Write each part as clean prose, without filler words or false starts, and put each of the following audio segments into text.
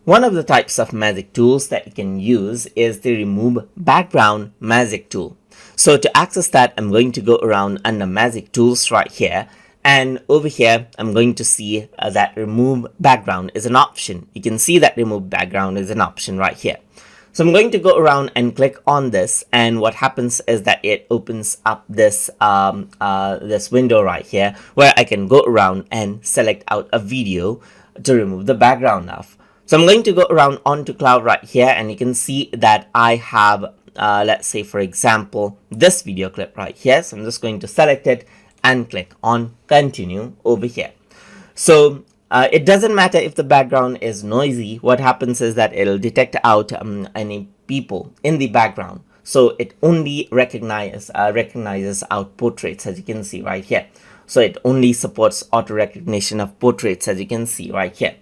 One of the types of magic tools that you can use is the remove background magic tool. So to access that, I'm going to go around under magic tools right here, and over here I'm going to see that remove background is an option. You can see that remove background is an option right here. So I'm going to go around and click on this, and what happens is that it opens up this this window right here where I can go around and select out a video to remove the background of. So I'm going to go around onto cloud right here, and you can see that I have let's say for example this video clip right here. So I'm just going to select it and click on continue over here. So it doesn't matter if the background is noisy. What happens is that it'll detect out any people in the background. So it only recognizes out portraits, as you can see right here. So it only supports auto recognition of portraits, as you can see right here.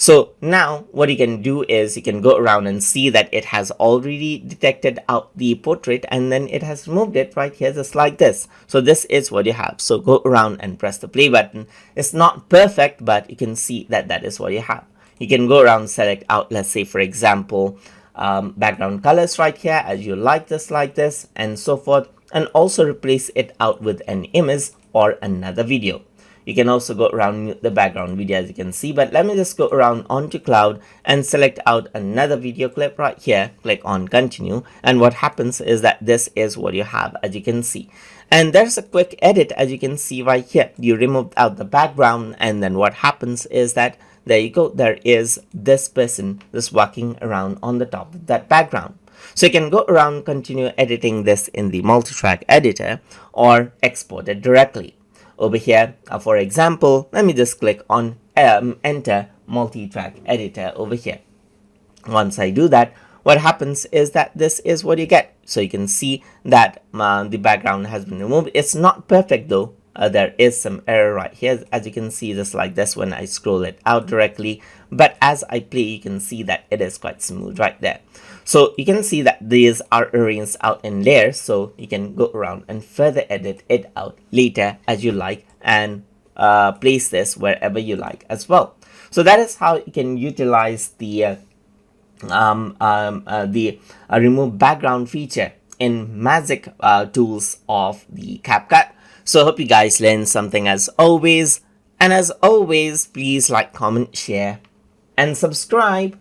So now what you can do is you can go around and see that it has already detected out the portrait, and then it has removed it right here just like this. So this is what you have. So go around and press the play button. It's not perfect, but you can see that that is what you have. You can go around, select out, let's say for example, background colors right here as you like this, and so forth, and also replace it out with an image or another video. You can also go around mute the background video, as you can see, but let me just go around onto cloud and select out another video clip right here, click on continue, and what happens is that this is what you have, as you can see. And there's a quick edit, as you can see right here. You removed out the background, and then what happens is that there you go, there is this person just walking around on the top of that background. So you can go around, continue editing this in the multi-track editor, or export it directly. Over here, for example, let me just click on enter multi-track editor over here. Once I do that, what happens is that this is what you get. So you can see that the background has been removed. It's not perfect though. There is some error right here, as you can see, just like this when I scroll it out directly. But as I play, you can see that it is quite smooth right there. So you can see that these are arranged out in layers, so you can go around and further edit it out later as you like, and place this wherever you like as well. So that is how you can utilize the remove background feature in magic tools of the CapCut. So I hope you guys learned something as always, and as always, please like, comment, share, and subscribe.